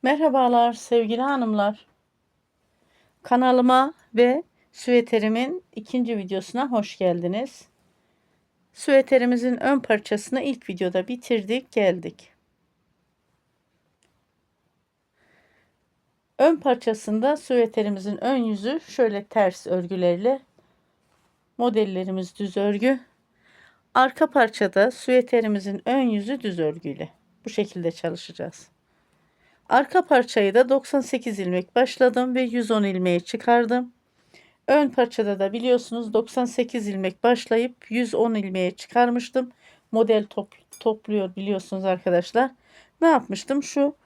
Merhabalar sevgili hanımlar. Kanalıma ve süveterimin ikinci videosuna hoş geldiniz. Süveterimizin ön parçasını ilk videoda bitirdik, geldik. Ön parçasında süveterimizin ön yüzü şöyle ters örgülerle, modellerimiz düz örgü. Arka parçada süveterimizin ön yüzü düz örgüyle bu şekilde çalışacağız. Arka parçayı da 98 ilmek başladım ve 110 ilmeği çıkardım. Ön parçada da biliyorsunuz 98 ilmek başlayıp 110 ilmeğe çıkarmıştım. Model topluyor biliyorsunuz arkadaşlar. Ne yapmıştım? Şu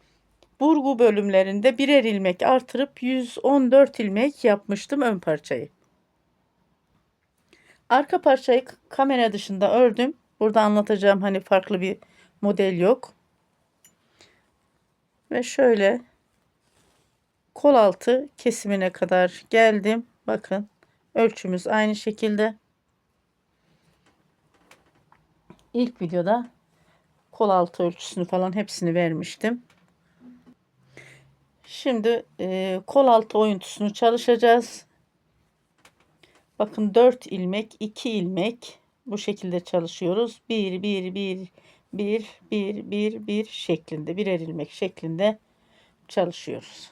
burgu bölümlerinde birer ilmek artırıp 114 ilmek yapmıştım ön parçayı. Arka parçayı kamera dışında ördüm. Burada anlatacağım hani farklı bir model yok. Ve şöyle kol altı kesimine kadar geldim. Bakın ölçümüz aynı şekilde. İlk videoda kol altı ölçüsünü falan hepsini vermiştim. Şimdi kol altı oyuntusunu çalışacağız. Bakın 4 ilmek, 2 ilmek bu şekilde çalışıyoruz. 1 1 1 1 1 1 1 şeklinde, birer ilmek şeklinde çalışıyoruz.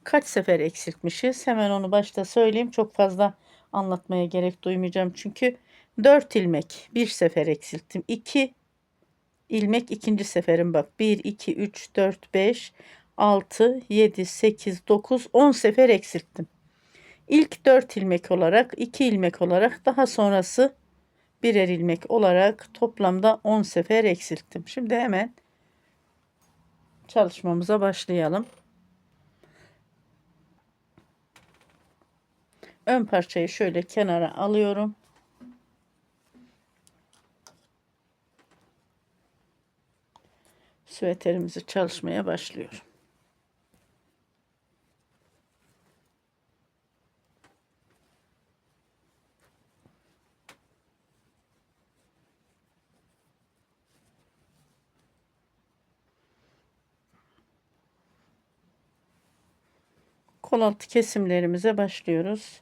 Kaç sefer eksiltmişiz? Hemen onu başta söyleyeyim. Çok fazla anlatmaya gerek duymayacağım. Çünkü 4 ilmek bir sefer eksilttim. 2 ilmek ikinci seferim, bak 1 2 3 4 5 6 7 8 9 10 sefer eksilttim. İlk 4 ilmek olarak, 2 ilmek olarak, daha sonrası birer ilmek olarak toplamda 10 sefer eksilttim. Şimdi hemen çalışmamıza başlayalım. Ön parçayı şöyle kenara alıyorum. Süveterimizi çalışmaya başlıyorum. Kol altı kesimlerimize başlıyoruz.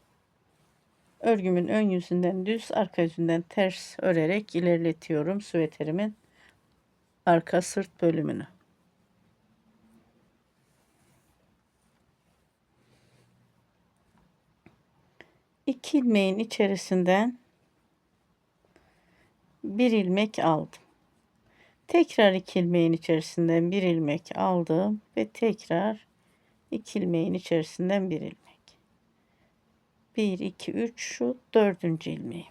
Örgümün ön yüzünden düz, arka yüzünden ters örerek ilerletiyorum süveterimin arka sırt bölümünü. İki ilmeğin içerisinden bir ilmek aldım. Tekrar iki ilmeğin içerisinden bir ilmek aldım ve tekrar iki ilmeğin içerisinden bir ilmek. 1 2 3 şu dördüncü ilmeğim.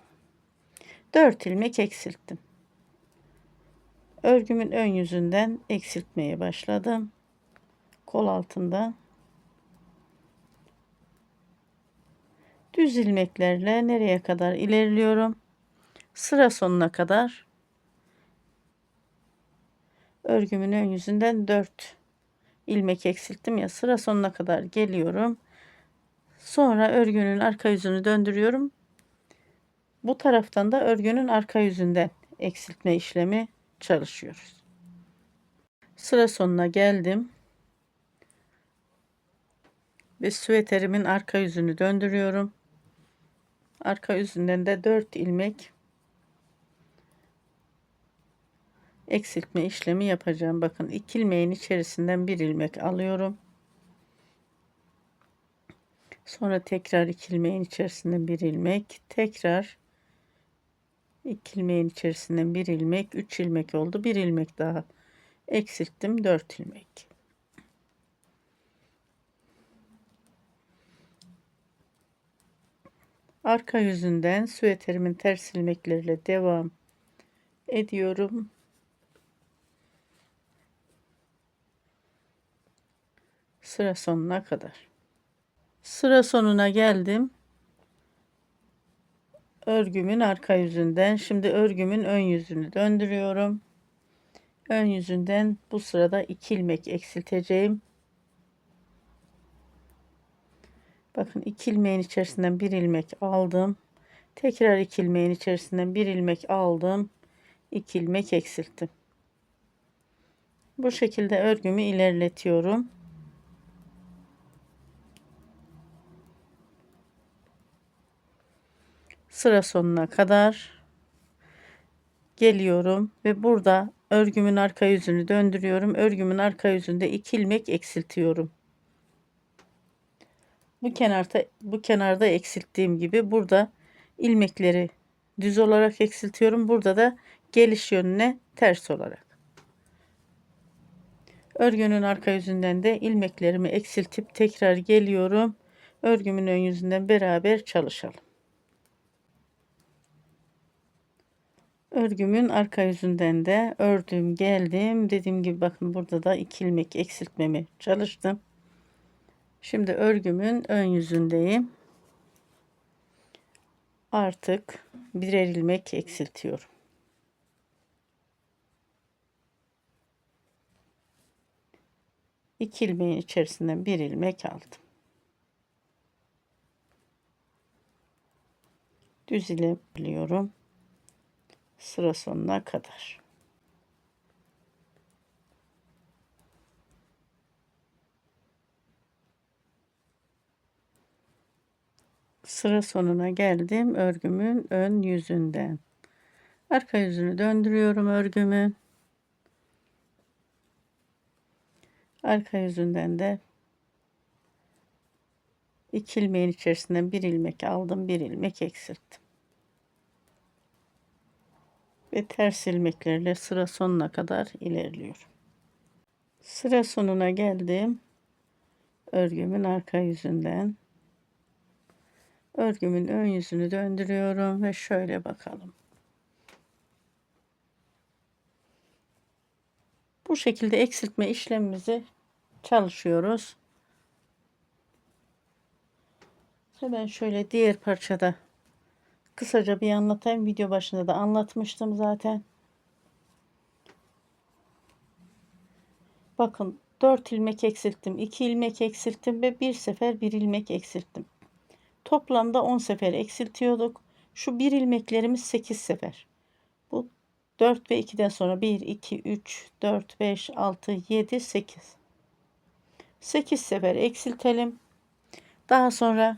4 ilmek eksilttim. Örgümün ön yüzünden eksiltmeye başladım. Kol altında düz ilmeklerle nereye kadar ilerliyorum? Sıra sonuna kadar örgümün ön yüzünden 4 ilmek eksilttim ya, sıra sonuna kadar geliyorum. Sonra örgünün arka yüzünü döndürüyorum. Bu taraftan da örgünün arka yüzünden eksiltme işlemi çalışıyoruz. Sıra sonuna geldim ve süveterimin arka yüzünü döndürüyorum. Arka yüzünden de 4 ilmek eksiltme işlemi yapacağım. Bakın 2 ilmeğin içerisinden bir ilmek alıyorum. Sonra tekrar 2 ilmeğin içerisinden bir ilmek, tekrar 2 ilmeğin içerisinden bir ilmek, 3 ilmek oldu. Bir ilmek daha eksilttim, 4 ilmek. Arka yüzünden süveterimin ters ilmekleriyle devam ediyorum. Sıra sonuna kadar. Sıra sonuna geldim. Örgümün arka yüzünden, şimdi örgümün ön yüzünü döndürüyorum. Ön yüzünden bu sırada 2 ilmek eksilteceğim. Bakın 2 ilmeğin içerisinden bir ilmek aldım. Tekrar 2 ilmeğin içerisinden bir ilmek aldım. 2 ilmek eksilttim. Bu şekilde örgümü ilerletiyorum. sıra sonuna kadar geliyorum ve burada örgümün arka yüzünü döndürüyorum. Örgümün arka yüzünde 2 ilmek eksiltiyorum. Bu kenarda eksilttiğim gibi burada ilmekleri düz olarak eksiltiyorum. Burada da geliş yönüne ters olarak. Örgünün arka yüzünden de ilmeklerimi eksiltip tekrar geliyorum. Örgümün ön yüzünden beraber çalışalım. Örgümün arka yüzünden de ördüm geldim. Dediğim gibi bakın burada da 2 ilmek eksiltmemi çalıştım. Şimdi örgümün ön yüzündeyim. Artık birer ilmek eksiltiyorum. İki ilmeğin içerisinden bir ilmek aldım. Düz ilerliyorum. Sıra sonuna kadar. Sıra sonuna geldim. Örgümün ön yüzünden. Arka yüzünü döndürüyorum örgümün. Arka yüzünden de 2 ilmeğin içerisinden bir ilmek aldım. Bir ilmek eksilttim. Ve ters ilmeklerle sıra sonuna kadar ilerliyorum. Sıra sonuna geldim. Örgümün arka yüzünden. Örgümün ön yüzünü döndürüyorum ve şöyle bakalım. Bu şekilde eksiltme işlemimizi çalışıyoruz. Hemen şöyle diğer parçada kısaca bir anlatayım. Video başında da anlatmıştım zaten. Bakın 4 ilmek eksilttim, 2 ilmek eksilttim ve bir sefer 1 ilmek eksilttim. Toplamda 10 sefer eksiltiyorduk. Şu 1 ilmeklerimiz 8 sefer. Bu 4 ve 2'den sonra 1, 2, 3, 4, 5, 6, 7, 8. 8 sefer eksiltelim. Daha sonra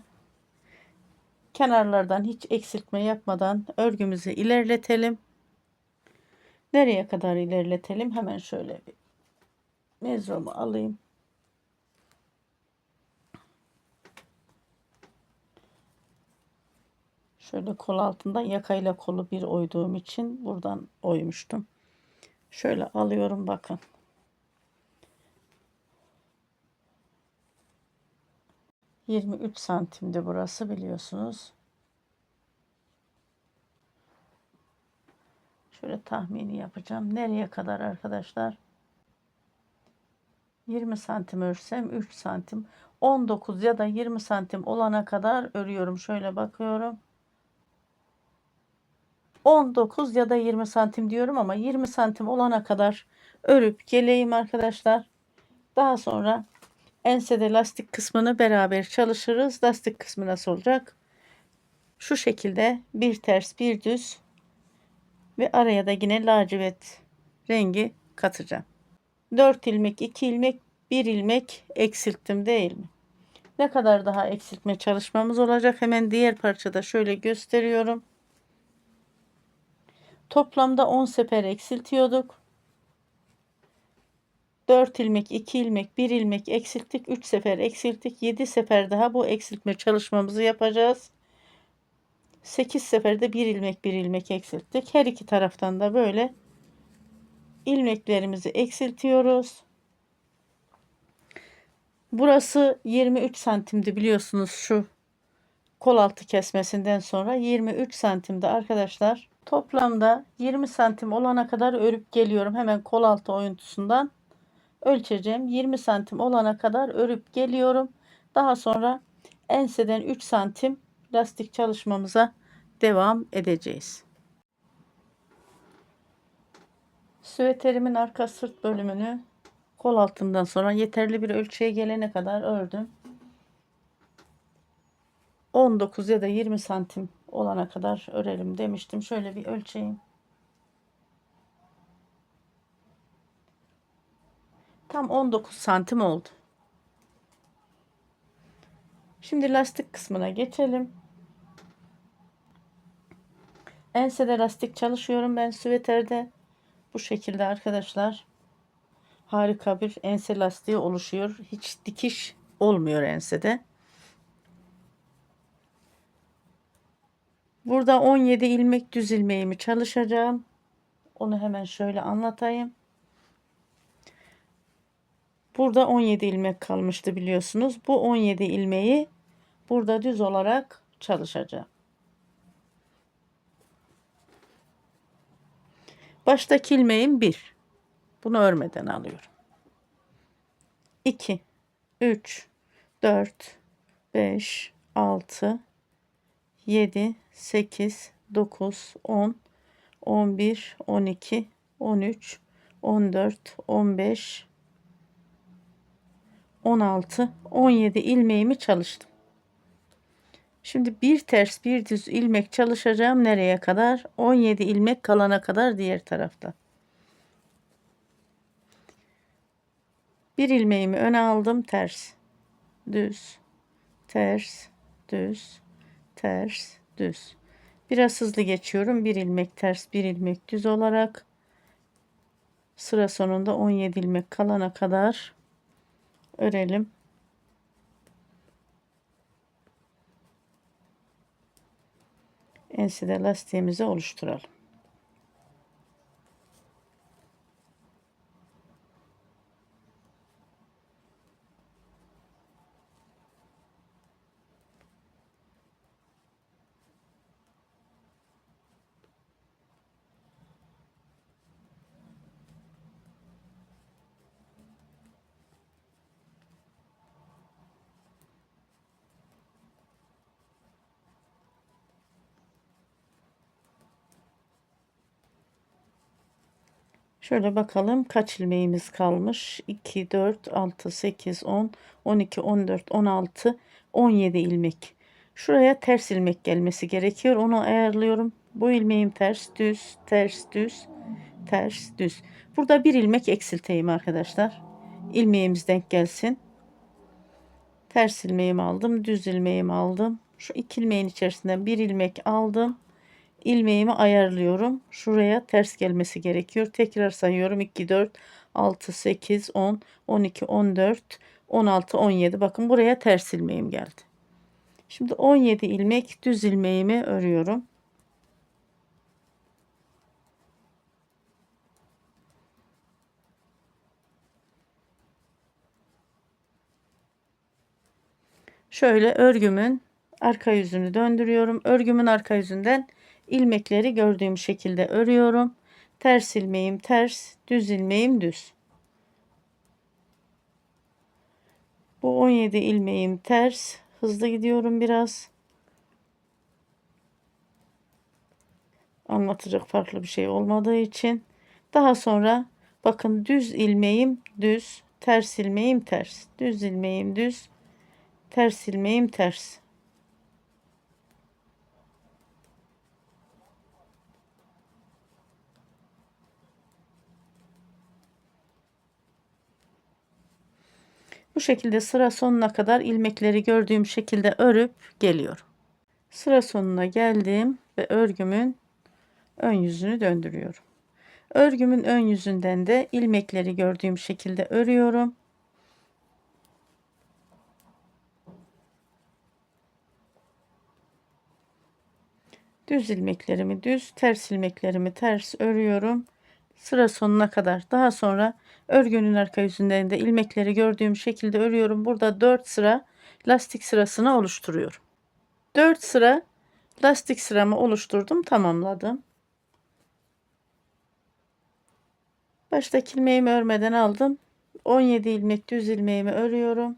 kenarlardan hiç eksiltme yapmadan örgümüzü ilerletelim. Nereye kadar ilerletelim? Hemen şöyle bir mezromu alayım. Şöyle kol altından yakayla kolu bir oyduğum için buradan oymuştum. Şöyle alıyorum bakın. ...23 santimde burası biliyorsunuz. Şöyle tahmini yapacağım. Nereye kadar arkadaşlar? 20 santim örsem 3 santim. 19 ya da 20 santim olana kadar örüyorum. Şöyle bakıyorum. 19 ya da 20 santim diyorum ama 20 santim olana kadar örüp geleyim arkadaşlar. Daha sonra ensede lastik kısmını beraber çalışırız. Lastik kısmı nasıl olacak? Şu şekilde bir ters bir düz ve araya da yine lacivert rengi katacağım. 4 ilmek, 2 ilmek, 1 ilmek eksilttim değil mi? Ne kadar daha eksiltme çalışmamız olacak? Hemen diğer parçada şöyle gösteriyorum. Toplamda 10 sefer eksiltiyorduk. 4 ilmek, 2 ilmek, 1 ilmek eksilttik. 3 sefer eksilttik. 7 sefer daha bu eksiltme çalışmamızı yapacağız. 8 seferde 1 ilmek, 1 ilmek eksilttik. Her iki taraftan da böyle ilmeklerimizi eksiltiyoruz. Burası 23 santimdi biliyorsunuz şu kol altı kesmesinden sonra 23 santimde arkadaşlar. Toplamda 20 santim olana kadar örüp geliyorum. Hemen kol altı oyuntusundan ölçeceğim. 20 santim olana kadar örüp geliyorum. Daha sonra enseden 3 santim lastik çalışmamıza devam edeceğiz. Süveterimin arka sırt bölümünü kol altından sonra yeterli bir ölçüye gelene kadar ördüm. 19 ya da 20 santim olana kadar örelim demiştim. Şöyle bir ölçeyim. Tam 19 santim oldu. Şimdi lastik kısmına geçelim. Ensede lastik çalışıyorum ben süveterde. Bu şekilde arkadaşlar. Harika bir ense lastiği oluşuyor. Hiç dikiş olmuyor ensede. Burada 17 ilmek düz ilmeğimi çalışacağım. Onu hemen şöyle anlatayım. Burada 17 ilmek kalmıştı biliyorsunuz. Bu 17 ilmeği burada düz olarak çalışacağım. Baştaki ilmeğim 1. Bunu örmeden alıyorum. 2, 3, 4, 5, 6, 7, 8, 9, 10, 11, 12, 13, 14, 15, 16, 17 ilmeğimi çalıştım. Şimdi bir ters bir düz ilmek çalışacağım. Nereye kadar? 17 ilmek kalana kadar diğer tarafta. Bir ilmeğimi öne aldım. Ters, düz, ters, düz, ters, düz. Biraz hızlı geçiyorum. Bir ilmek ters, bir ilmek düz olarak. Sıra sonunda 17 ilmek kalana kadar örelim. Ensede lastiğimizi oluşturalım. Şöyle bakalım kaç ilmeğimiz kalmış. 2, 4, 6, 8, 10, 12, 14, 16, 17 ilmek. Şuraya ters ilmek gelmesi gerekiyor. Onu ayarlıyorum. Bu ilmeğim ters, düz, ters, düz, ters, düz. Burada bir ilmek eksilteyim arkadaşlar. İlmeğimiz denk gelsin. Ters ilmeğimi aldım, düz ilmeğimi aldım. Şu iki ilmeğin içerisinden bir ilmek aldım. İlmeğimi ayarlıyorum. Şuraya ters gelmesi gerekiyor. Tekrar sayıyorum. 2, 4, 6, 8, 10, 12, 14, 16, 17. Bakın buraya ters ilmeğim geldi. Şimdi 17 ilmek düz ilmeğimi örüyorum. Şöyle örgümün arka yüzünü döndürüyorum. Örgümün arka yüzünden ilmekleri gördüğüm şekilde örüyorum. Ters ilmeğim ters, düz ilmeğim düz. Bu 17 ilmeğim ters. Hızlı gidiyorum biraz. Anlatacak farklı bir şey olmadığı için. Daha sonra bakın düz ilmeğim düz, ters ilmeğim ters. Düz ilmeğim düz, ters ilmeğim ters. Bu şekilde sıra sonuna kadar ilmekleri gördüğüm şekilde örüp geliyorum. Sıra sonuna geldim ve örgümün ön yüzünü döndürüyorum. Örgümün ön yüzünden de ilmekleri gördüğüm şekilde örüyorum. Düz ilmeklerimi düz, ters ilmeklerimi ters örüyorum. Sıra sonuna kadar. Daha sonra örgünün arka yüzünden de ilmekleri gördüğüm şekilde örüyorum. Burada 4 sıra lastik sırasını oluşturuyorum. 4 sıra lastik sıramı oluşturdum, tamamladım. Baştaki ilmeğimi örmeden aldım. 17 ilmek düz ilmeğimi örüyorum.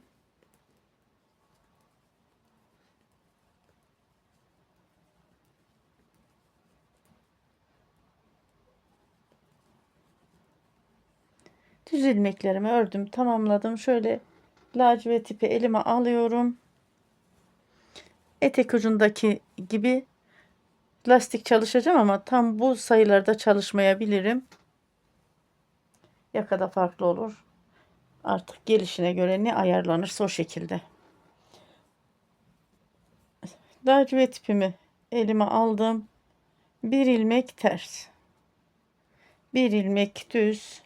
Düz ilmeklerimi ördüm, tamamladım. Şöyle lacivert ipi elime alıyorum. Etek ucundaki gibi lastik çalışacağım ama tam bu sayılarda çalışmayabilirim. Yakada farklı olur. Artık gelişine göre ne ayarlanırsa o şekilde. Lacivert ipimi elime aldım. Bir ilmek ters, bir ilmek düz.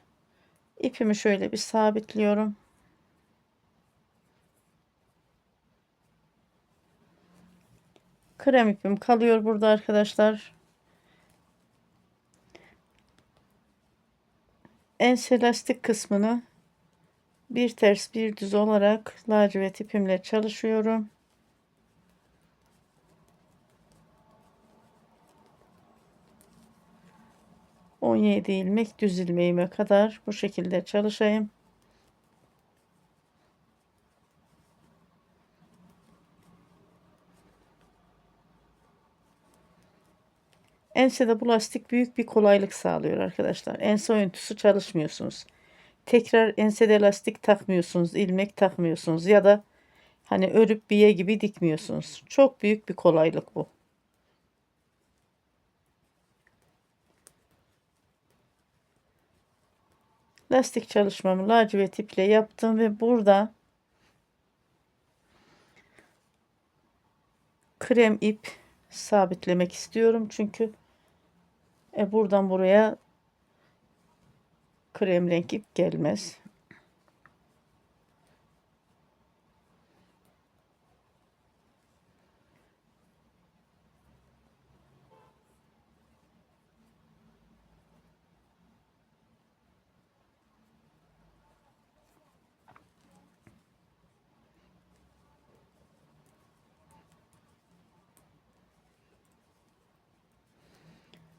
İpimi şöyle bir sabitliyorum. Krem ipim kalıyor burada arkadaşlar. Ense lastik kısmını bir ters bir düz olarak lacivert ipimle çalışıyorum. ...17 ilmek düz ilmeğime kadar bu şekilde çalışayım. Ensede bu lastik büyük bir kolaylık sağlıyor arkadaşlar. Ense oyuntusu çalışmıyorsunuz. Tekrar ensede lastik takmıyorsunuz, ilmek takmıyorsunuz ya da hani örüp biye gibi dikmiyorsunuz. Çok büyük bir kolaylık bu. Lastik çalışmamı lacivert iple yaptım ve burada krem ip sabitlemek istiyorum. Çünkü buradan buraya krem renk ip gelmez.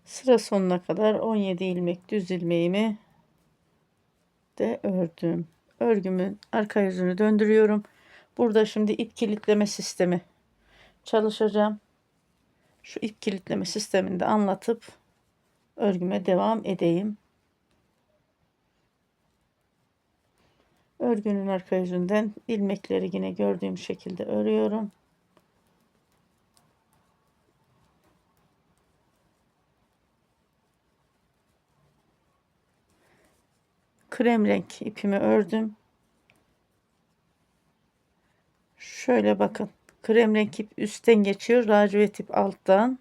Sıra sonuna kadar 17 ilmek düz ilmeğimi de ördüm. Örgümün arka yüzünü döndürüyorum. Burada şimdi ip kilitleme sistemi çalışacağım. Şu ip kilitleme sistemini de anlatıp örgüme devam edeyim. Örgünün arka yüzünden ilmekleri yine gördüğüm şekilde örüyorum. Krem renk ipimi ördüm. Şöyle bakın. Krem renk ip üstten geçiyor. Lacivert ip alttan.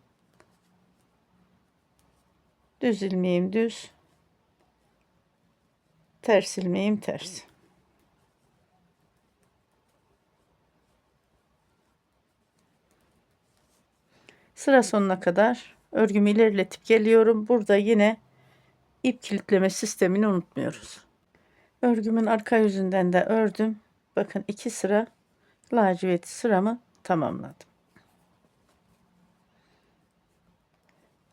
Düz ilmeğim düz. Ters ilmeğim ters. Sıra sonuna kadar örgümü ilerletip geliyorum. Burada yine ip kilitleme sistemini unutmuyoruz. Örgümün arka yüzünden de ördüm. Bakın 2 sıra lacivert sıramı tamamladım.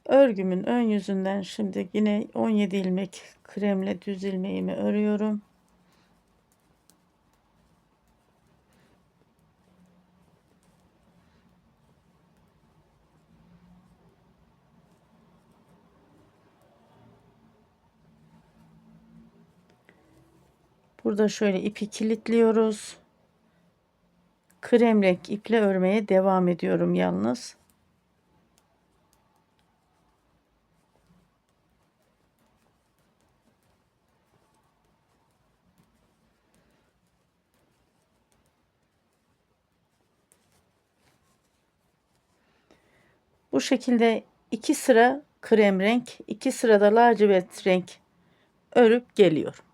Örgümün ön yüzünden şimdi yine 17 ilmek kremle düz ilmeğimi örüyorum. Burada şöyle ipi kilitliyoruz. Krem renk iple örmeye devam ediyorum yalnız. Bu şekilde 2 sıra krem renk, 2 sırada lacivert renk örüp geliyorum.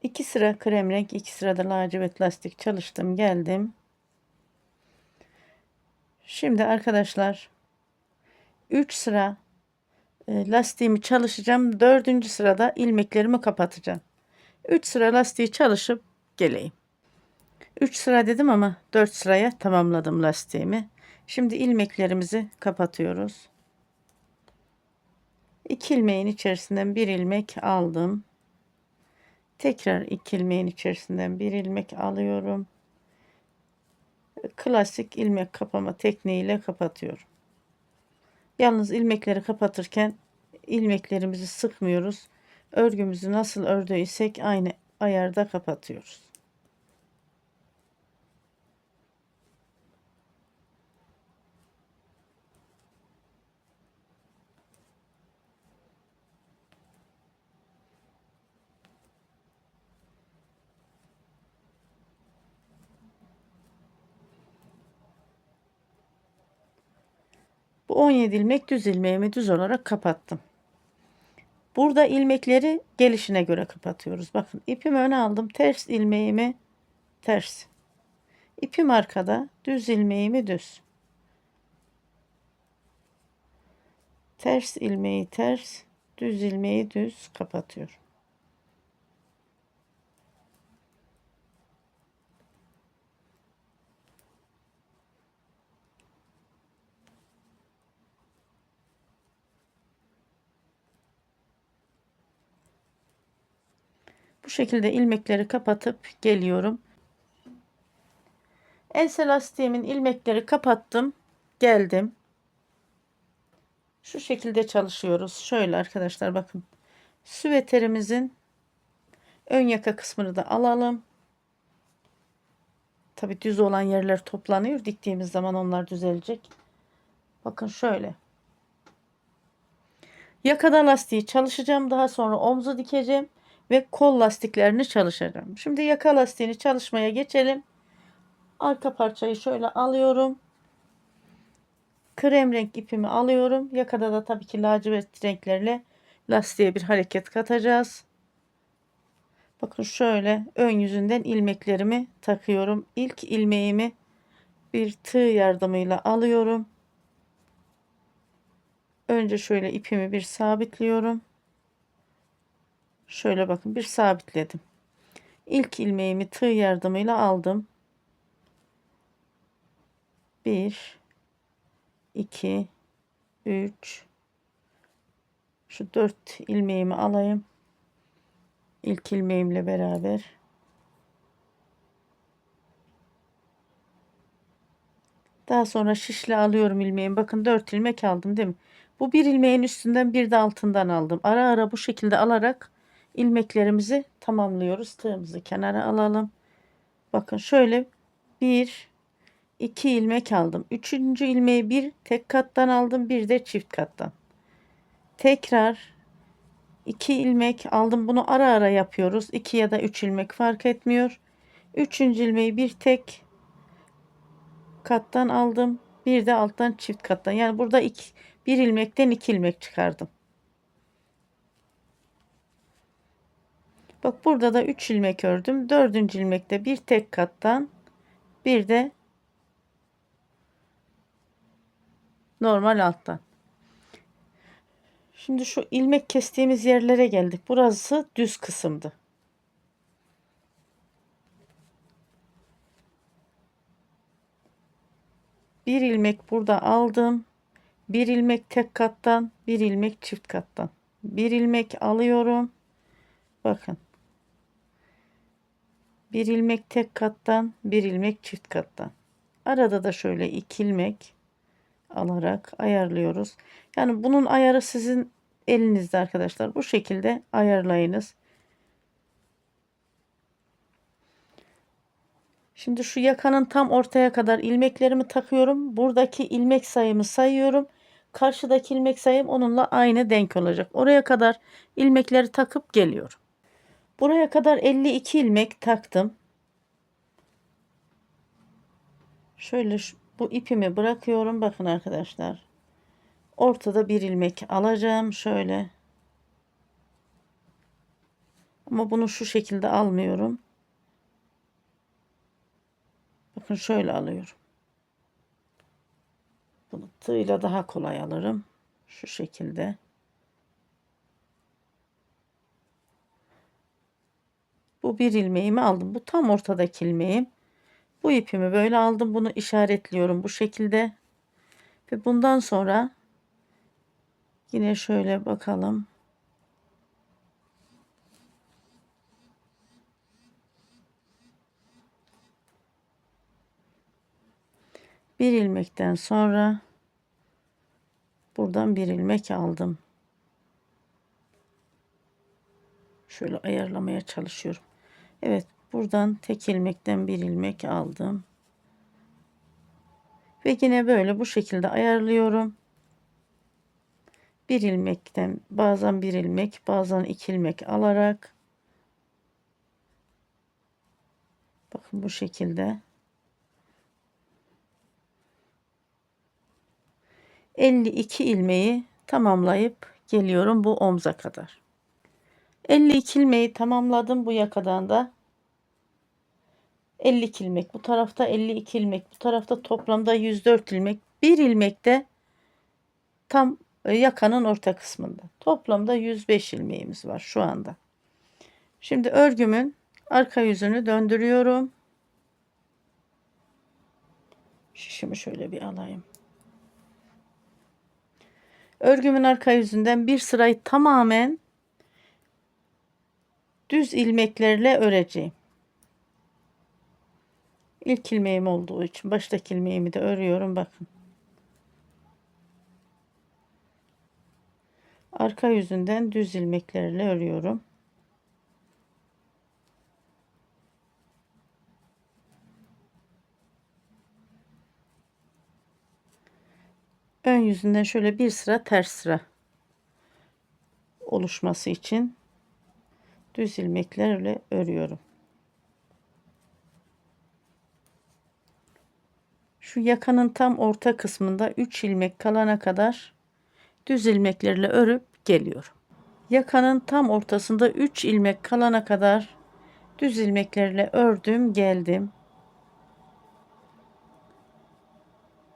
2 sıra krem renk, 2 sırada lacivert lastik çalıştım, geldim. Şimdi arkadaşlar 3 sıra lastiğimi çalışacağım. 4. sırada ilmeklerimi kapatacağım. 3 sıra lastiği çalışıp geleyim. 3 sıra dedim ama 4 sıraya tamamladım lastiğimi. Şimdi ilmeklerimizi kapatıyoruz. 2 ilmeğin içerisinden bir ilmek aldım. Tekrar 2 ilmeğin içerisinden bir ilmek alıyorum. Klasik ilmek kapama tekniğiyle kapatıyorum. Yalnız ilmekleri kapatırken ilmeklerimizi sıkmıyoruz. Örgümüzü nasıl ördüysek aynı ayarda kapatıyoruz. Bu Bu 17 ilmek düz ilmeğimi düz olarak kapattım. Burada ilmekleri gelişine göre kapatıyoruz. Bakın ipimi öne aldım. Ters ilmeğimi ters. İpim arkada. Düz ilmeğimi düz. Ters ilmeği ters. Düz ilmeği düz kapatıyorum. Bu şekilde ilmekleri kapatıp geliyorum. Ense lastiğimin ilmekleri kapattım. Geldim. Şu şekilde çalışıyoruz. Şöyle arkadaşlar bakın. Süveterimizin ön yaka kısmını da alalım. Tabi düz olan yerler toplanıyor. Diktiğimiz zaman onlar düzelecek. Bakın şöyle. Yakada lastiği çalışacağım. Daha sonra omzu dikeceğim. Ve kol lastiklerini çalışacağım. Şimdi yaka lastiğini çalışmaya geçelim. Arka parçayı şöyle alıyorum. Krem renk ipimi alıyorum. Yakada da tabii ki lacivert renklerle lastiğe bir hareket katacağız. Bakın şöyle ön yüzünden ilmeklerimi takıyorum. İlk ilmeğimi bir tığ yardımıyla alıyorum. Önce şöyle ipimi bir sabitliyorum. Şöyle bakın bir sabitledim. İlk ilmeğimi tığ yardımıyla aldım. 1 2 3 şu 4 ilmeğimi alayım. İlk ilmeğimle beraber. Daha sonra şişle alıyorum ilmeğimi. Bakın 4 ilmek aldım değil mi? Bu bir ilmeğin üstünden bir de altından aldım. Ara ara bu şekilde alarak ilmeklerimizi tamamlıyoruz. Tığımızı kenara alalım. Bakın şöyle 1 2 ilmek aldım. Üçüncü ilmeği bir tek kattan aldım. Bir de çift kattan. Tekrar 2 ilmek aldım. Bunu ara ara yapıyoruz. 2 ya da 3 ilmek fark etmiyor. Üçüncü ilmeği bir tek kattan aldım. Bir de alttan çift kattan. Yani burada bir ilmekten 2 ilmek çıkardım. Bak burada da 3 ilmek ördüm. Dördüncü ilmekte bir tek kattan bir de normal alttan. Şimdi şu ilmek kestiğimiz yerlere geldik. Burası düz kısımdı. Bir ilmek burada aldım. Bir ilmek tek kattan, bir ilmek çift kattan. Bir ilmek alıyorum. Bakın. Bir ilmek tek kattan, bir ilmek çift kattan. Arada da şöyle 2 ilmek alarak ayarlıyoruz. Yani bunun ayarı sizin elinizde arkadaşlar. Bu şekilde ayarlayınız. Şimdi şu yakanın tam ortaya kadar ilmeklerimi takıyorum. Buradaki ilmek sayımı sayıyorum. Karşıdaki ilmek sayım onunla aynı denk olacak. Oraya kadar ilmekleri takıp geliyorum. Buraya kadar 52 ilmek taktım. Şöyle bu ipimi bırakıyorum. Bakın arkadaşlar. Ortada bir ilmek alacağım. Şöyle. Ama bunu şu şekilde almıyorum. Bakın şöyle alıyorum. Bunu tığla daha kolay alırım. Şu şekilde. Bu bir ilmeğimi aldım. Bu tam ortadaki ilmeğim. Bu ipimi böyle aldım. Bunu işaretliyorum bu şekilde. Ve bundan sonra yine şöyle bakalım. Bir ilmekten sonra buradan bir ilmek aldım. Şöyle ayarlamaya çalışıyorum. Evet, buradan tek ilmekten bir ilmek aldım. Ve yine böyle bu şekilde ayarlıyorum. Bir ilmekten bazen bir ilmek, bazen iki ilmek alarak bakın bu şekilde 52 ilmeği tamamlayıp geliyorum bu omza kadar. 52 ilmeği tamamladım bu yakadan da. 52 ilmek bu tarafta, 52 ilmek bu tarafta, toplamda 104 ilmek. Bir ilmekte tam yakanın orta kısmında. Toplamda 105 ilmeğimiz var şu anda. Şimdi örgümün arka yüzünü döndürüyorum. Şişimi şöyle bir alayım. Örgümün arka yüzünden bir sırayı tamamen düz ilmeklerle öreceğim. İlk ilmeğim olduğu için baştaki ilmeğimi de örüyorum. Bakın. Arka yüzünden düz ilmeklerle örüyorum. Ön yüzünden şöyle bir sıra ters sıra oluşması için düz ilmeklerle örüyorum. Şu yakanın tam orta kısmında 3 ilmek kalana kadar düz ilmeklerle örüp geliyorum. Yakanın tam ortasında 3 ilmek kalana kadar düz ilmeklerle ördüm, geldim.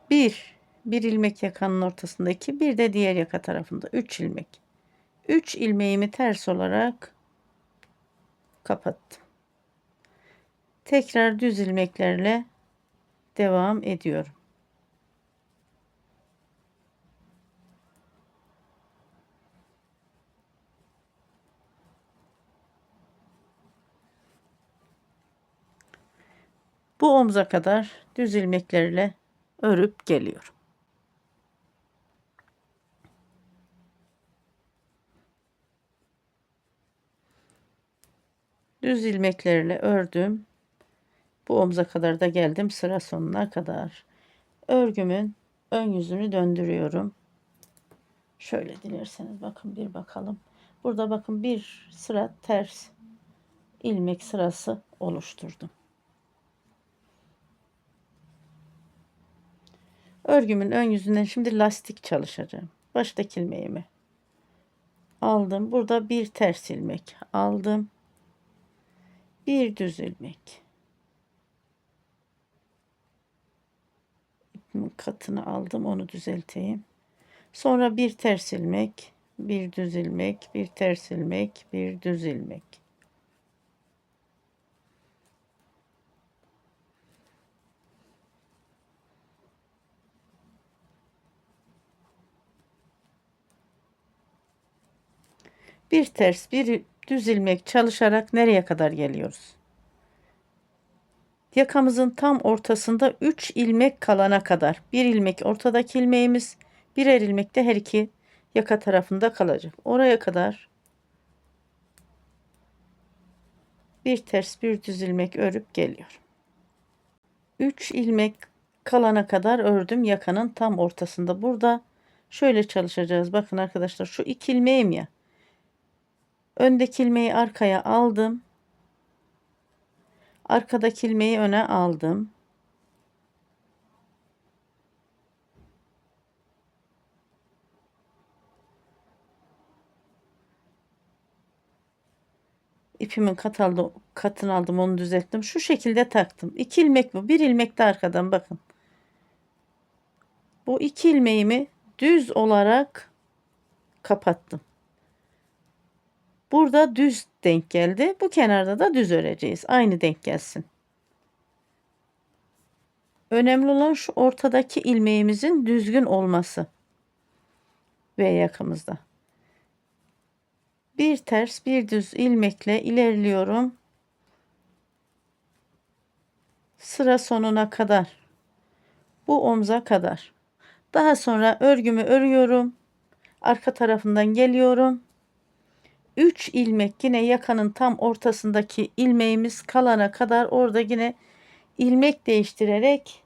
Bir ilmek yakanın ortasında, 2, bir de diğer yaka tarafında 3 ilmek. 3 ilmeğimi ters olarak kapattım. Tekrar düz ilmeklerle devam ediyorum. Bu omza kadar düz ilmeklerle örüp geliyorum. Düz ilmeklerle ördüm. Bu omza kadar da geldim sıra sonuna kadar. Örgümün ön yüzünü döndürüyorum. Şöyle dilerseniz bakın bir bakalım. Burada bakın bir sıra ters ilmek sırası oluşturdum. Örgümün ön yüzünden şimdi lastik çalışacağım. Baştaki ilmeğimi aldım. Burada bir ters ilmek aldım. Bir düz ilmek. İpimin katını aldım, onu düzelteyim. Sonra bir ters ilmek, bir düz ilmek, bir ters ilmek, bir düz ilmek. Bir ters, bir düz ilmek çalışarak nereye kadar geliyoruz? Yakamızın tam ortasında 3 ilmek kalana kadar. Bir ilmek ortadaki ilmeğimiz, birer ilmek de her iki yaka tarafında kalacak. Oraya kadar bir ters, bir düz ilmek örüp geliyorum. 3 ilmek kalana kadar ördüm yakanın tam ortasında. Burada şöyle çalışacağız. Bakın arkadaşlar, şu 2 ilmeğim ya. Öndeki ilmeği arkaya aldım. Arkadaki ilmeği öne aldım. İpimin katını aldım, onu düzelttim. Şu şekilde taktım. 2 ilmek bu. 1 ilmek de arkadan bakın. Bu 2 ilmeğimi düz olarak kapattım. Burada düz denk geldi. Bu kenarda da düz öreceğiz. Aynı denk gelsin. Önemli olan şu ortadaki ilmeğimizin düzgün olması. Ve yakamızda. Bir ters, bir düz ilmekle ilerliyorum. Sıra sonuna kadar. Bu omza kadar. Daha sonra örgümü örüyorum. Arka tarafından geliyorum. 3 ilmek yine yakanın tam ortasındaki ilmeğimiz kalana kadar orada yine ilmek değiştirerek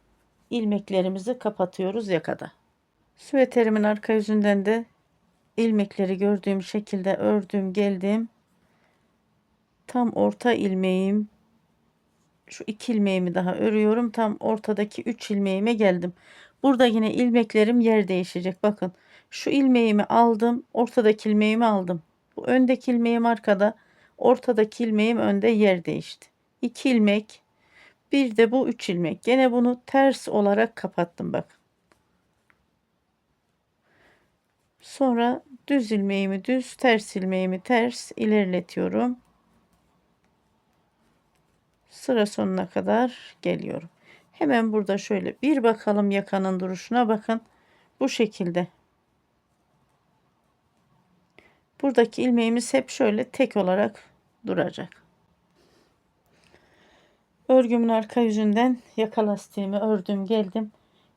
ilmeklerimizi kapatıyoruz yakada. Süveterimin arka yüzünden de ilmekleri gördüğüm şekilde ördüm, geldim. Tam orta ilmeğim, şu 2 ilmeğimi daha örüyorum. Tam ortadaki 3 ilmeğime geldim. Burada yine ilmeklerim yer değişecek. Bakın şu ilmeğimi aldım. Ortadaki ilmeğimi aldım. Bu öndeki ilmeğim arkada. Ortadaki ilmeğim önde yer değişti. 2 ilmek. Bir de bu 3 ilmek. Gene bunu ters olarak kapattım bak. Sonra düz ilmeğimi düz, ters ilmeğimi ters ilerletiyorum. Sıra sonuna kadar geliyorum. Hemen burada şöyle bir bakalım yakanın duruşuna bakın. Bu şekilde. Buradaki ilmeğimiz hep şöyle tek olarak duracak. Örgümün arka yüzünden yaka lastiğimi ördüm geldim.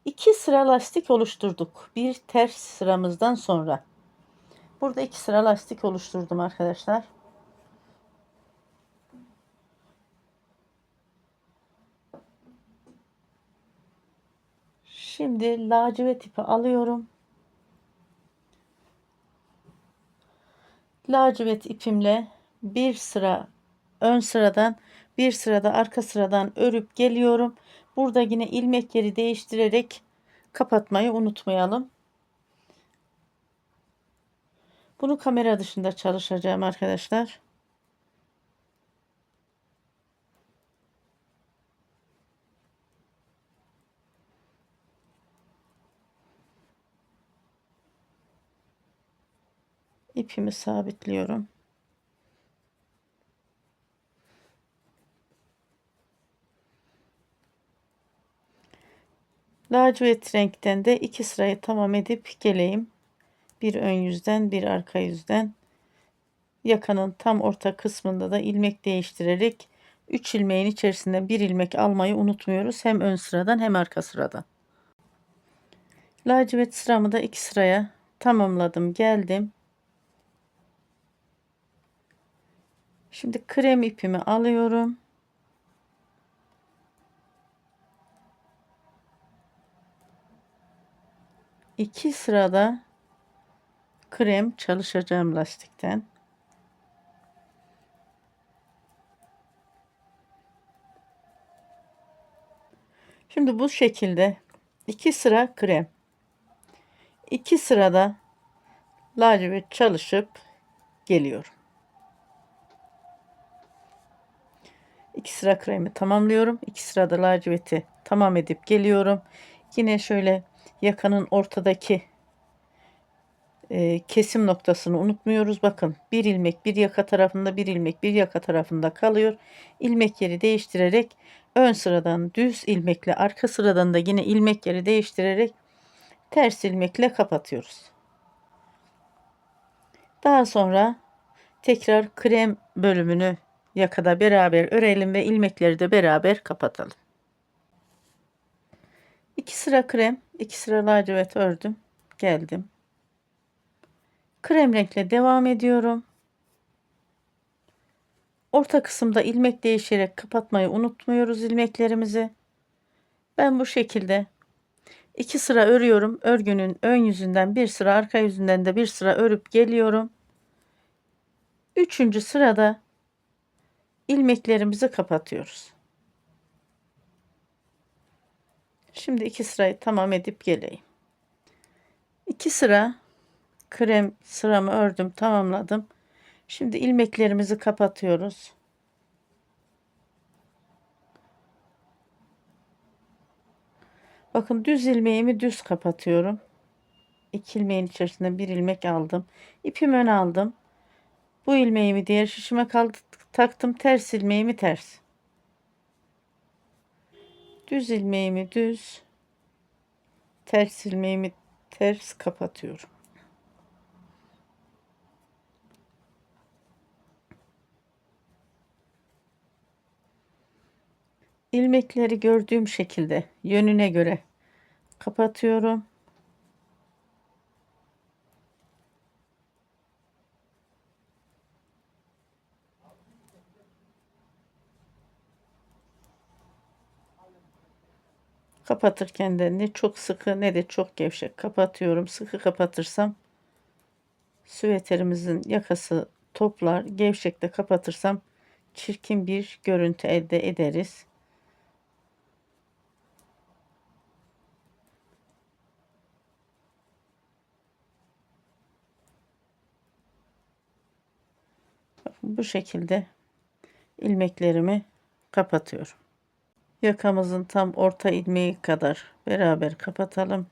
2 sıra lastik oluşturduk. Bir ters sıramızdan sonra. Burada 2 sıra lastik oluşturdum arkadaşlar. Şimdi lacivert ipi alıyorum. Lacivert ipimle bir sıra ön sıradan bir sırada arka sıradan örüp geliyorum. Burada yine ilmek yeri değiştirerek kapatmayı unutmayalım. Bunu kamera dışında çalışacağım arkadaşlar. İpimi sabitliyorum. Lacivert renkten de 2 sırayı tamam edip geleyim. Bir ön yüzden bir arka yüzden. Yakanın tam orta kısmında da ilmek değiştirerek 3 ilmeğin içerisinden bir ilmek almayı unutmuyoruz. Hem ön sıradan hem arka sıradan. Lacivert sıramı da 2 sıraya tamamladım geldim. Şimdi krem ipimi alıyorum. İki sırada krem çalışacağım lastikten. Şimdi bu şekilde 2 sıra krem. 2 sırada lacivert çalışıp geliyorum. 2 sıra kremi tamamlıyorum. 2 sırada laciverti tamam edip geliyorum. Yine şöyle yakanın ortadaki kesim noktasını unutmuyoruz. Bakın bir ilmek bir yaka tarafında, bir ilmek bir yaka tarafında kalıyor. İlmek yeri değiştirerek ön sıradan düz ilmekle, arka sıradan da yine ilmek yeri değiştirerek ters ilmekle kapatıyoruz. Daha sonra tekrar krem bölümünü yakada beraber örelim ve ilmekleri de beraber kapatalım. 2 sıra krem, 2 sıra lacivert ördüm. Geldim. Krem renkle devam ediyorum. Orta kısımda ilmek değişerek kapatmayı unutmuyoruz ilmeklerimizi. Ben bu şekilde 2 sıra örüyorum. Örgünün ön yüzünden bir sıra, arka yüzünden de bir sıra örüp geliyorum. 3. sırada ilmeklerimizi kapatıyoruz. Şimdi 2 sırayı tamam edip geleyim. 2 sıra krem sıramı ördüm, tamamladım. Şimdi ilmeklerimizi kapatıyoruz. Bakın düz ilmeğimi düz kapatıyorum. 2 ilmeğin içerisinde bir ilmek aldım. İpimi öne aldım. Bu ilmeğimi diğer şişime taktım. Ters ilmeğimi ters. Düz ilmeğimi düz. Ters ilmeğimi ters kapatıyorum. İlmekleri gördüğüm şekilde yönüne göre kapatıyorum. Kapatırken de ne çok sıkı ne de çok gevşek kapatıyorum. Sıkı kapatırsam süveterimizin yakası toplar. Gevşek de kapatırsam çirkin bir görüntü elde ederiz. Bu şekilde ilmeklerimi kapatıyorum. Yakamızın tam orta ilmeği kadar beraber kapatalım.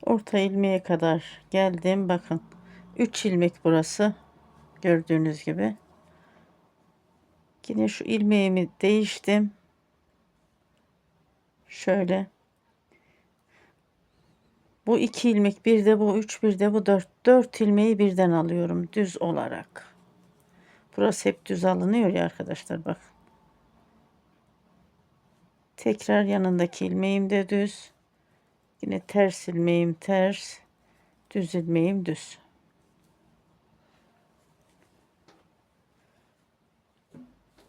Orta ilmeğe kadar geldim. Bakın 3 ilmek burası. Gördüğünüz gibi. Yine şu ilmeğimi değiştim. Şöyle. Bu 2 ilmek, bir de bu 3, bir de bu 4. 4 ilmeği birden alıyorum düz olarak. Burası hep düz alınıyor ya arkadaşlar, bak. Tekrar yanındaki ilmeğim de düz. Yine ters ilmeğim ters. Düz ilmeğim düz.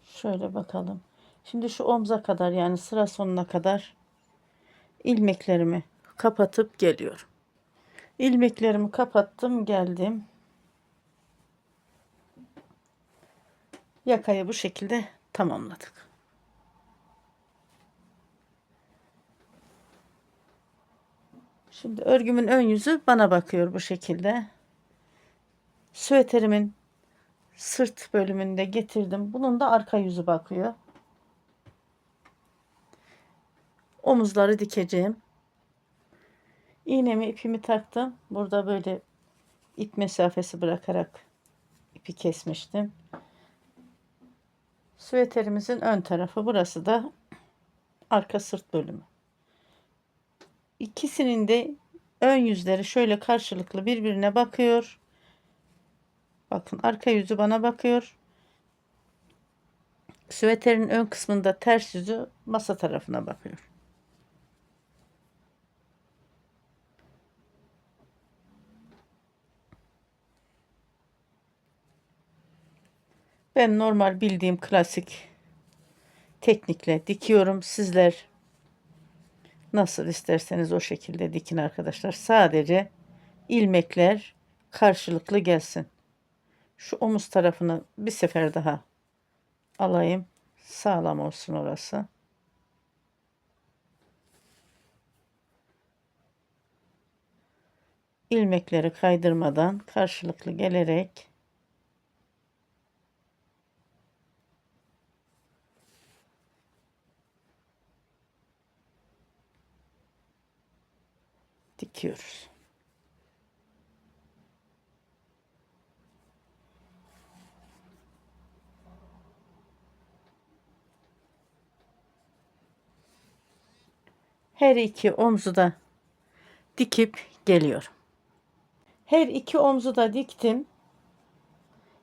Şöyle bakalım. Şimdi şu omza kadar, yani sıra sonuna kadar ilmeklerimi kapatıp geliyorum. İlmeklerimi kapattım, geldim. Yakayı bu şekilde tamamladık. Şimdi örgümün ön yüzü bana bakıyor bu şekilde. Süveterimin sırt bölümünde getirdim. Bunun da arka yüzü bakıyor. Omuzları dikeceğim. İğnemi, ipimi taktım. Burada böyle ip mesafesi bırakarak ipi kesmiştim. Süveterimizin ön tarafı, burası da arka sırt bölümü. İkisinin de ön yüzleri şöyle karşılıklı birbirine bakıyor. Bakın, arka yüzü bana bakıyor. Süveterin ön kısmında ters yüzü masa tarafına bakıyor. Ben normal bildiğim klasik teknikle dikiyorum. Sizler nasıl isterseniz o şekilde dikin arkadaşlar. Sadece ilmekler karşılıklı gelsin. Şu omuz tarafını bir sefer daha alayım. Sağlam olsun orası. İlmekleri kaydırmadan karşılıklı gelerek dikiyoruz. Her iki omzu da dikip geliyorum. Her iki omzu da diktim.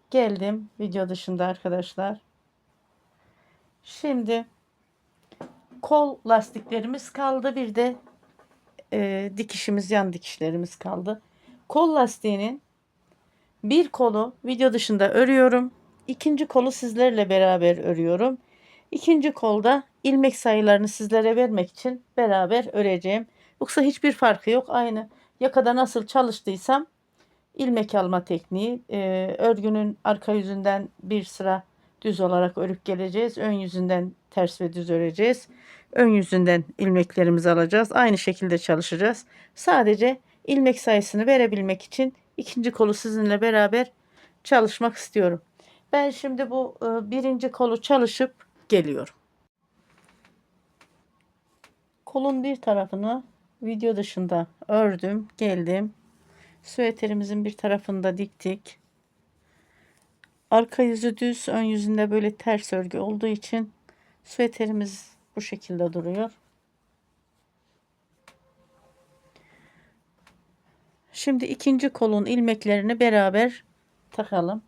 Geldim video dışında arkadaşlar. Şimdi kol lastiklerimiz kaldı. Bir de dikişimiz, yan dikişlerimiz kaldı. Kol lastiğinin bir kolu video dışında örüyorum. İkinci kolu sizlerle beraber örüyorum. İkinci kolda ilmek sayılarını sizlere vermek için beraber öreceğim. Yoksa hiçbir farkı yok. Aynı yakada nasıl çalıştıysam ilmek alma tekniği. Örgünün arka yüzünden bir sıra düz olarak örüp geleceğiz. Ön yüzünden ters ve düz öreceğiz. Ön yüzünden ilmeklerimizi alacağız. Aynı şekilde çalışacağız. Sadece ilmek sayısını verebilmek için ikinci kolu sizinle beraber çalışmak istiyorum. Ben şimdi bu birinci kolu çalışıp geliyorum. Kolun bir tarafını video dışında ördüm, geldim. Süveterimizin bir tarafında diktik. Arka yüzü düz, ön yüzünde böyle ters örgü olduğu için süveterimiz bu şekilde duruyor. Şimdi ikinci kolun ilmeklerini beraber takalım.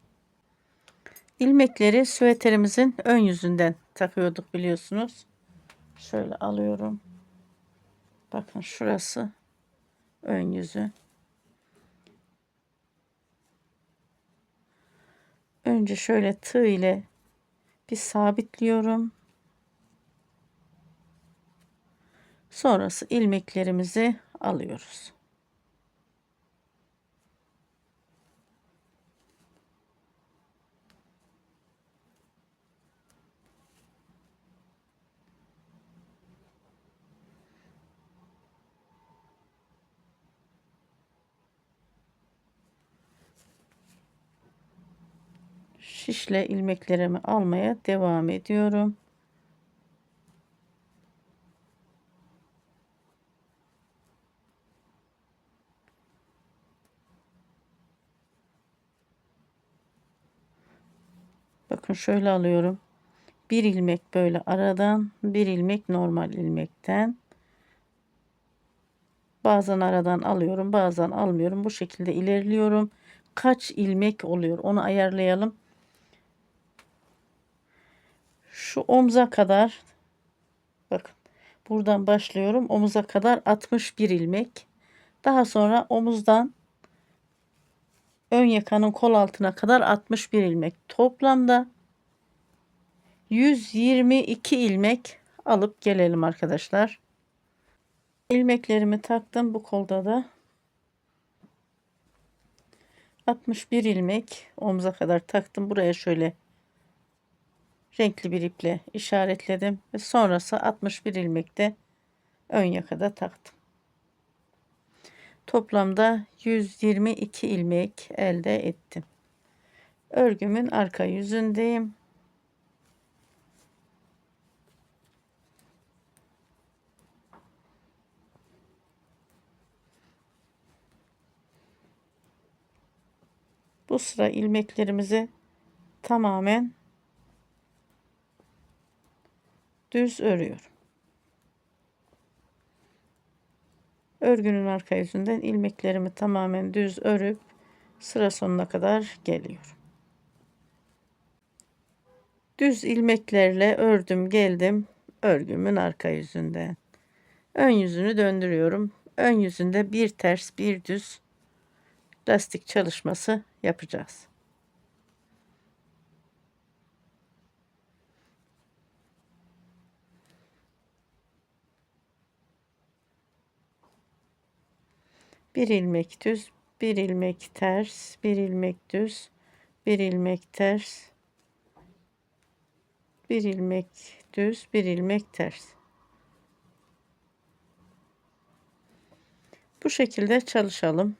İlmekleri süveterimizin ön yüzünden takıyorduk biliyorsunuz. Şöyle alıyorum. Bakın şurası ön yüzü. Önce şöyle tığ ile bir sabitliyorum. Sonrası ilmeklerimizi alıyoruz. Şişle ilmeklerimi almaya devam ediyorum. Bakın şöyle alıyorum. Bir ilmek böyle aradan, bir ilmek normal ilmekten. Bazen aradan alıyorum, bazen almıyorum. Bu şekilde ilerliyorum. Kaç ilmek oluyor onu ayarlayalım. Şu omza kadar, bakın buradan başlıyorum. Omuza kadar 61 ilmek. Daha sonra omuzdan ön yakanın kol altına kadar 61 ilmek. Toplamda 122 ilmek alıp gelelim arkadaşlar. İlmeklerimi taktım. Bu kolda da 61 ilmek omuza kadar taktım. Buraya şöyle renkli bir iple işaretledim ve sonrası 61 ilmek de ön yakada taktım. Toplamda 122 ilmek elde ettim. Örgümün arka yüzündeyim. Bu sıra ilmeklerimizi tamamen düz örüyorum. Örgünün arka yüzünden ilmeklerimi tamamen düz örüp sıra sonuna kadar geliyorum. Düz ilmeklerle ördüm geldim örgümün arka yüzünden. Ön yüzünü döndürüyorum. Ön yüzünde bir ters bir düz lastik çalışması yapacağız. Bir ilmek düz, bir ilmek ters, bir ilmek düz, bir ilmek ters, bir ilmek düz, bir ilmek ters. Bu şekilde çalışalım.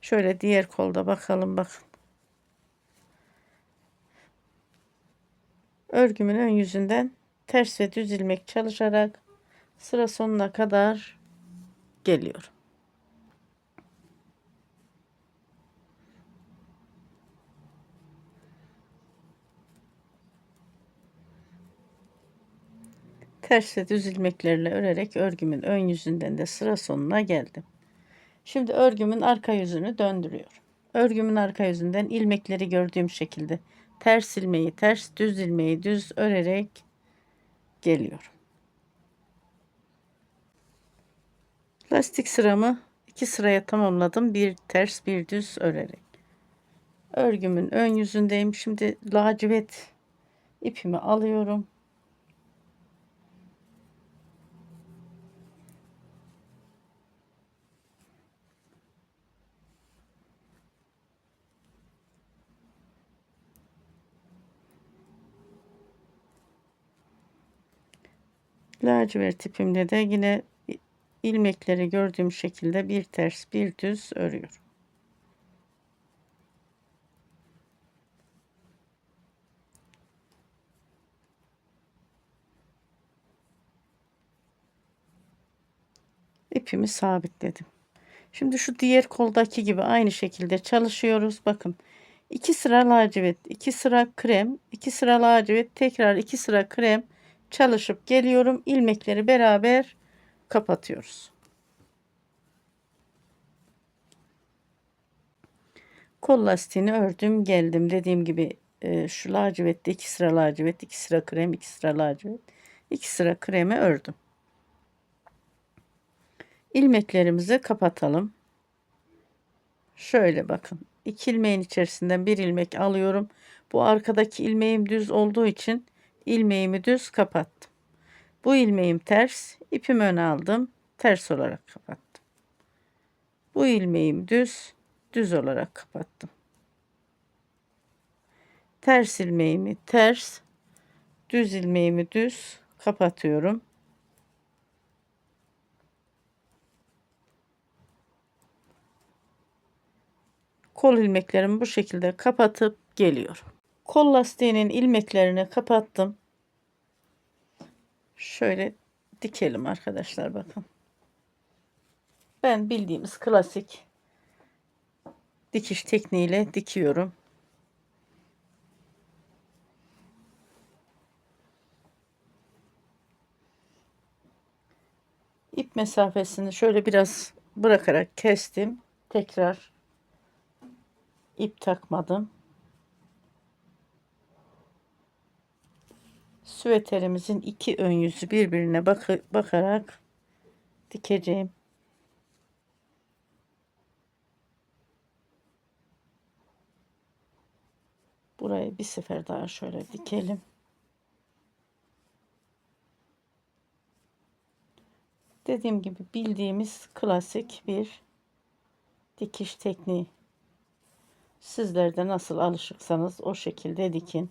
Şöyle diğer kolda bakalım bakın. Örgümün ön yüzünden ters ve düz ilmek çalışarak sıra sonuna kadar geliyorum. Ters ve düz ilmeklerle örerek örgümün ön yüzünden de sıra sonuna geldim. Şimdi örgümün arka yüzünü döndürüyorum. Örgümün arka yüzünden ilmekleri gördüğüm şekilde ters ilmeği ters, düz ilmeği düz örerek geliyorum. Lastik sıramı 2 sıraya tamamladım. Bir ters bir düz örerek. Örgümün ön yüzündeyim. Şimdi lacivert ipimi alıyorum. Lacivert ipimle de yine ilmekleri gördüğüm şekilde bir ters bir düz örüyorum. İpimi sabitledim. Şimdi şu diğer koldaki gibi aynı şekilde çalışıyoruz. Bakın 2 sıra lacivert, 2 sıra krem, 2 sıra lacivert, tekrar 2 sıra krem çalışıp geliyorum. İlmekleri beraber kapatıyoruz. Kol lastiğini ördüm geldim. Dediğim gibi şu lacivette 2 sıra lacivert, 2 sıra krem, 2 sıra lacivert, 2 sıra kremi ördüm. İlmeklerimizi kapatalım. Şöyle bakın. 2 ilmeğin içerisinden bir ilmek alıyorum. Bu arkadaki ilmeğim düz olduğu için ilmeğimi düz kapattım. Bu ilmeğim ters, ipimi öne aldım, ters olarak kapattım. Bu ilmeğim düz, düz olarak kapattım. Ters ilmeğimi ters, düz ilmeğimi düz kapatıyorum. Kol ilmeklerimi bu şekilde kapatıp geliyorum. Kol lastiğinin ilmeklerini kapattım. Şöyle dikelim arkadaşlar, bakın. Ben bildiğimiz klasik dikiş tekniğiyle dikiyorum. İp mesafesini şöyle biraz bırakarak kestim. Tekrar ip takmadım. Süveterimizin iki ön yüzü birbirine bakarak dikeceğim. Burayı bir sefer daha şöyle dikelim. Dediğim gibi bildiğimiz klasik bir dikiş tekniği. Sizler de nasıl alışıksanız o şekilde dikin.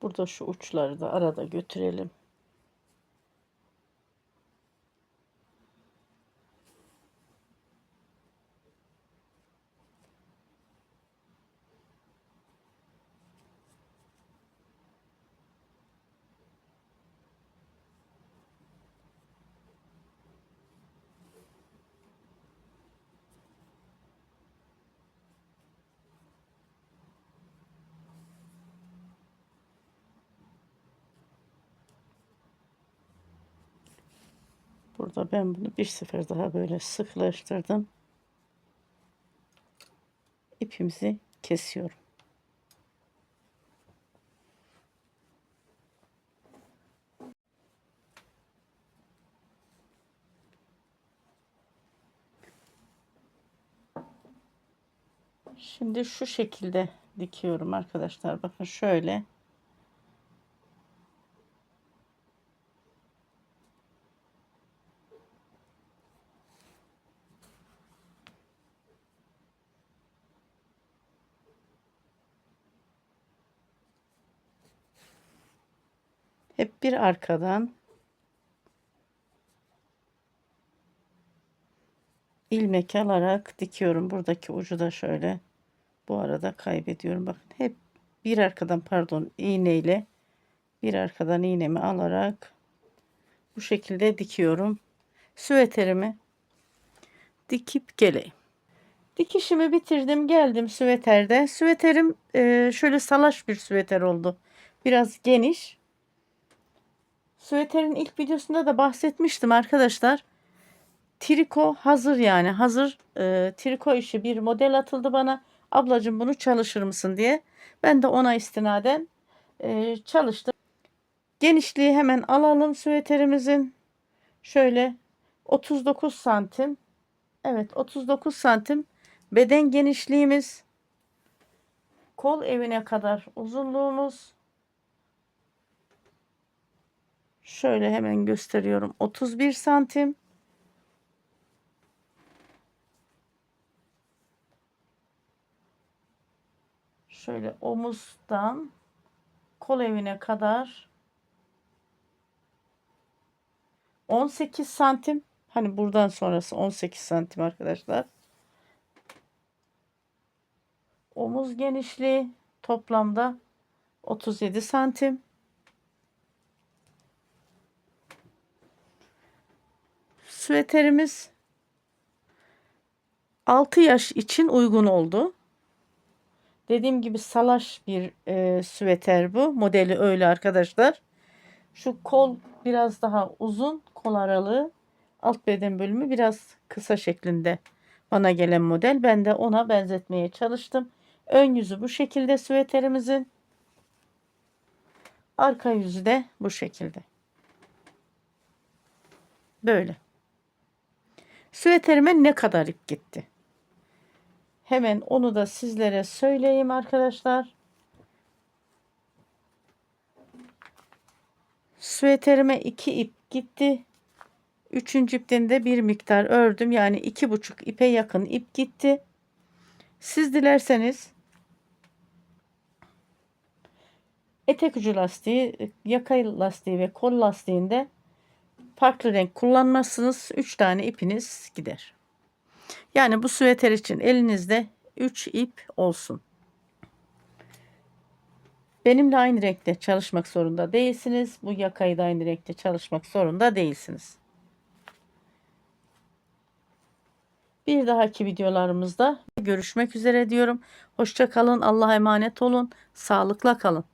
Burada şu uçları da arada götürelim. Burada ben bunu bir sefer daha böyle sıklaştırdım. İpimizi kesiyorum. Şimdi şu şekilde dikiyorum arkadaşlar. Bakın şöyle. Hep bir arkadan ilmek alarak dikiyorum. Buradaki ucu da şöyle bu arada kaybediyorum. Bakın hep bir arkadan, pardon, iğneyle bir arkadan iğnemi alarak bu şekilde dikiyorum. Süveterimi dikip geleyim. Dikişimi bitirdim, geldim süveterde. Süveterim şöyle salaş bir süveter oldu. Biraz geniş. Süveterin ilk videosunda da bahsetmiştim arkadaşlar. Triko hazır, yani hazır triko işi bir model atıldı bana. Ablacığım bunu çalışır mısın diye. Ben de ona istinaden çalıştım. Genişliği hemen alalım süveterimizin. Şöyle 39 santim. Evet, 39 santim beden genişliğimiz. Kol evine kadar uzunluğumuz. Şöyle hemen gösteriyorum. 31 santim. Şöyle omuzdan kol evine kadar 18 santim. Hani buradan sonrası 18 santim arkadaşlar. Omuz genişliği toplamda 37 santim. Süveterimiz 6 yaş için uygun oldu. Dediğim gibi salaş bir süveter bu. Modeli öyle arkadaşlar. Şu kol biraz daha uzun, kol aralığı, alt beden bölümü biraz kısa şeklinde bana gelen model. Ben de ona benzetmeye çalıştım. Ön yüzü bu şekilde süveterimizin. Arka yüzü de bu şekilde. Böyle. Süveterime ne kadar ip gitti? Hemen onu da sizlere söyleyeyim arkadaşlar. Süveterime 2 ip gitti. Üçüncü ipten de bir miktar ördüm. Yani 2,5 ipe yakın ip gitti. Siz dilerseniz etek ucu lastiği, yaka lastiği ve kol lastiğinde farklı renk kullanmazsınız. 3 tane ipiniz gider. Yani bu süveter için elinizde 3 ip olsun. Benimle aynı renkte çalışmak zorunda değilsiniz. Bu yakayı da aynı renkte çalışmak zorunda değilsiniz. Bir dahaki videolarımızda görüşmek üzere diyorum. Hoşça kalın. Allah'a emanet olun. Sağlıkla kalın.